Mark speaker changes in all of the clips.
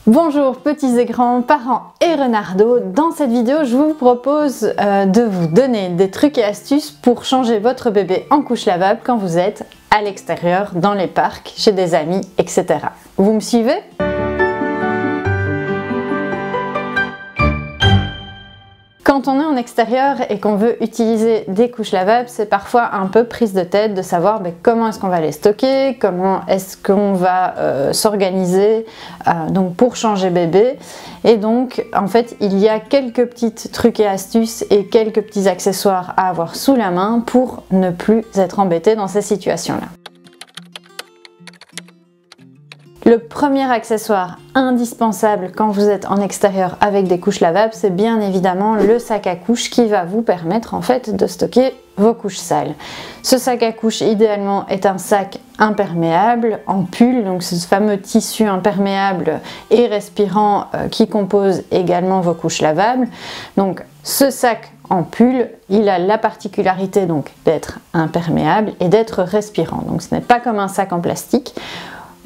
Speaker 1: Bonjour petits et grands, parents et renardos. Dans cette vidéo, je vous propose de vous donner des trucs et astuces pour changer votre bébé en couche lavable quand vous êtes à l'extérieur, dans les parcs, chez des amis, etc. Vous me suivez ? Quand on est en extérieur et qu'on veut utiliser des couches lavables, c'est parfois un peu prise de tête de savoir comment est-ce qu'on va les stocker, comment est-ce qu'on va s'organiser donc pour changer bébé. Et donc en fait il y a quelques petits trucs et astuces et quelques petits accessoires à avoir sous la main pour ne plus être embêté dans ces situations-là. Le premier accessoire indispensable quand vous êtes en extérieur avec des couches lavables, c'est bien évidemment le sac à couches qui va vous permettre en fait de stocker vos couches sales. Ce sac à couches idéalement est un sac imperméable en pull, donc ce fameux tissu imperméable et respirant qui compose également vos couches lavables. Donc ce sac en pull, il a la particularité donc d'être imperméable et d'être respirant. Donc ce n'est pas comme un sac en plastique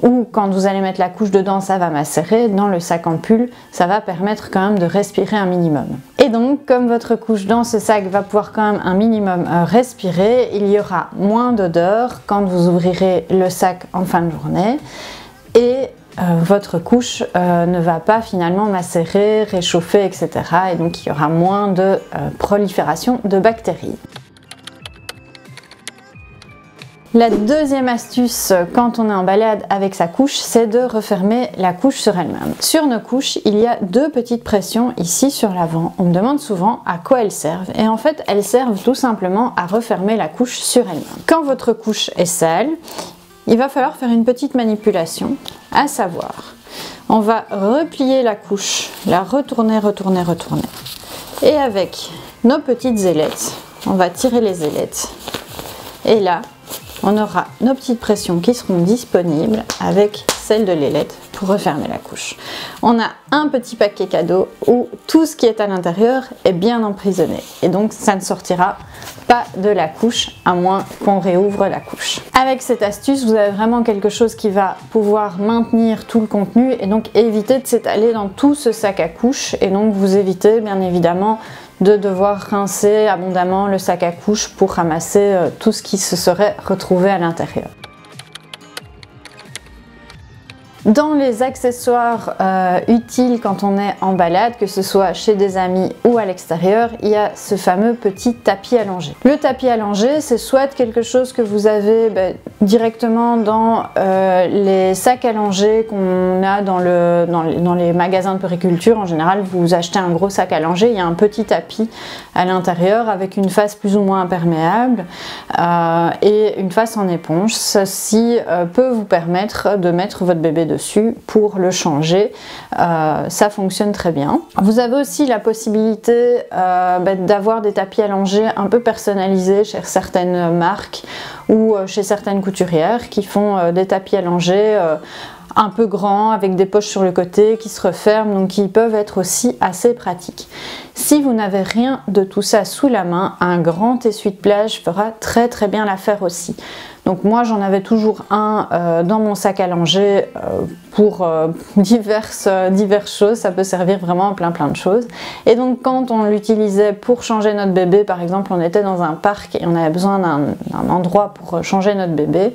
Speaker 1: ou quand vous allez mettre la couche dedans, ça va macérer. Dans le sac en pull, ça va permettre quand même de respirer un minimum. Et donc, comme votre couche dans ce sac va pouvoir quand même un minimum respirer, il y aura moins d'odeur quand vous ouvrirez le sac en fin de journée. Et votre couche ne va pas finalement macérer, réchauffer, etc. Et donc, il y aura moins de prolifération de bactéries. La deuxième astuce quand on est en balade avec sa couche, c'est de refermer la couche sur elle-même. Sur nos couches, il y a deux petites pressions ici sur l'avant. On me demande souvent à quoi elles servent. Et en fait, elles servent tout simplement à refermer la couche sur elle-même. Quand votre couche est sale, il va falloir faire une petite manipulation, à savoir, on va replier la couche, la retourner. Et avec nos petites ailettes, on va tirer les ailettes. Et là, on aura nos petites pressions qui seront disponibles avec celle de l'ailette pour refermer la couche. On a un petit paquet cadeau où tout ce qui est à l'intérieur est bien emprisonné et donc ça ne sortira pas de la couche à moins qu'on réouvre la couche. Avec cette astuce, vous avez vraiment quelque chose qui va pouvoir maintenir tout le contenu et donc éviter de s'étaler dans tout ce sac à couche et donc vous évitez bien évidemment de devoir rincer abondamment le sac à couches pour ramasser tout ce qui se serait retrouvé à l'intérieur. Dans les accessoires utiles quand on est en balade, que ce soit chez des amis ou à l'extérieur, il y a ce fameux petit tapis allongé. Le tapis allongé, c'est soit quelque chose que vous avez directement dans les sacs allongés qu'on a dans les magasins de périculture. En général, vous achetez un gros sac allongé, il y a un petit tapis à l'intérieur avec une face plus ou moins imperméable et une face en éponge. Ceci peut vous permettre de mettre votre bébé dessus pour le changer, ça fonctionne très bien. Vous avez aussi la possibilité d'avoir des tapis allongés un peu personnalisés chez certaines marques ou chez certaines couturières qui font des tapis allongés un peu grands avec des poches sur le côté qui se referment, donc qui peuvent être aussi assez pratiques. Si vous n'avez rien de tout ça sous la main, un grand essuie de plage fera très bien l'affaire aussi. Donc moi j'en avais toujours un dans mon sac à langer pour diverses choses, ça peut servir vraiment à plein de choses. Et donc quand on l'utilisait pour changer notre bébé, par exemple on était dans un parc et on avait besoin d'un endroit pour changer notre bébé,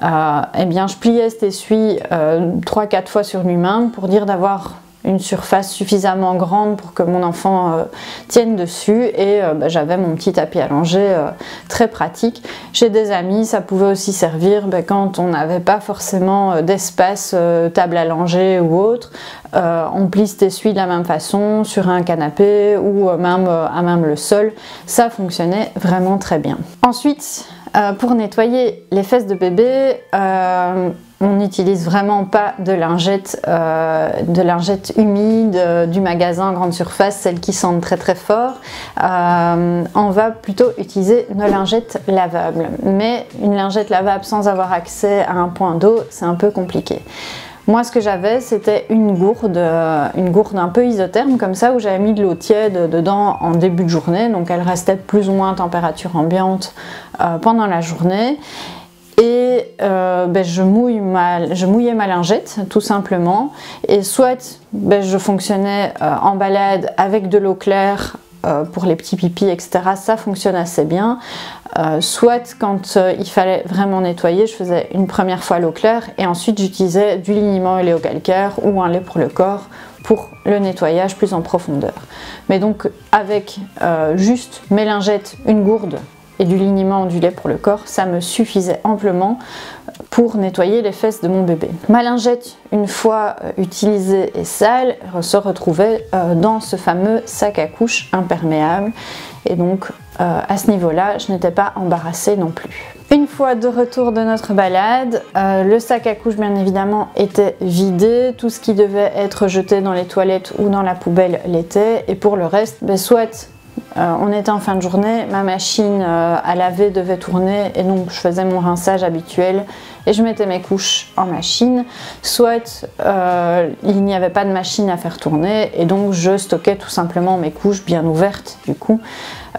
Speaker 1: eh bien je pliais cet essuie 3-4 fois sur lui-même pour dire d'avoir une surface suffisamment grande pour que mon enfant tienne dessus et j'avais mon petit tapis allongé très pratique. Chez des amis, ça pouvait aussi servir quand on n'avait pas forcément d'espace, table allongée ou autre. On plie cet essuie de la même façon sur un canapé ou même à même le sol. Ça fonctionnait vraiment très bien. Ensuite, pour nettoyer les fesses de bébé, on n'utilise vraiment pas de lingettes humides du magasin grande surface, celles qui sentent très fort. On va plutôt utiliser nos lingettes lavables. Mais une lingette lavable sans avoir accès à un point d'eau, c'est un peu compliqué. Moi, ce que j'avais, c'était une gourde un peu isotherme comme ça, où j'avais mis de l'eau tiède dedans en début de journée, donc elle restait plus ou moins à température ambiante pendant la journée. et je mouillais ma lingette tout simplement, et soit je fonctionnais en balade avec de l'eau claire pour les petits pipis, etc. Ça fonctionne assez bien. Soit quand il fallait vraiment nettoyer, je faisais une première fois l'eau claire et ensuite j'utilisais du liniment éléocalcaire ou un lait pour le corps pour le nettoyage plus en profondeur. Mais donc avec juste mes lingettes, une gourde et du liniment, du lait pour le corps, ça me suffisait amplement pour nettoyer les fesses de mon bébé. Ma lingette, une fois utilisée et sale, se retrouvait dans ce fameux sac à couche imperméable, et donc à ce niveau-là, je n'étais pas embarrassée non plus. Une fois de retour de notre balade, le sac à couche bien évidemment était vidé, tout ce qui devait être jeté dans les toilettes ou dans la poubelle l'était, et pour le reste, soit on était en fin de journée, ma machine à laver devait tourner et donc je faisais mon rinçage habituel et je mettais mes couches en machine, soit il n'y avait pas de machine à faire tourner et donc je stockais tout simplement mes couches bien ouvertes du coup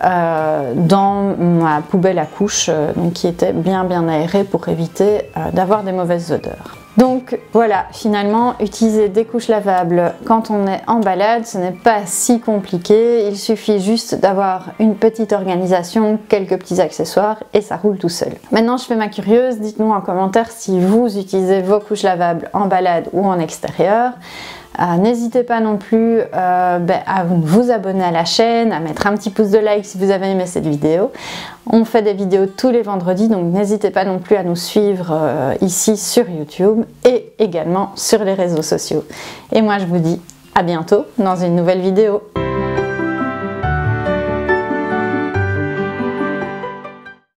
Speaker 1: dans ma poubelle à couches donc qui était bien aérée pour éviter d'avoir des mauvaises odeurs. Donc voilà, finalement, utiliser des couches lavables quand on est en balade, ce n'est pas si compliqué. Il suffit juste d'avoir une petite organisation, quelques petits accessoires et ça roule tout seul. Maintenant, je fais ma curieuse, dites-nous en commentaire si vous utilisez vos couches lavables en balade ou en extérieur. N'hésitez pas non plus à vous abonner à la chaîne, à mettre un petit pouce de like si vous avez aimé cette vidéo. On fait des vidéos tous les vendredis, donc n'hésitez pas non plus à nous suivre ici sur YouTube et également sur les réseaux sociaux. Et moi je vous dis à bientôt dans une nouvelle vidéo.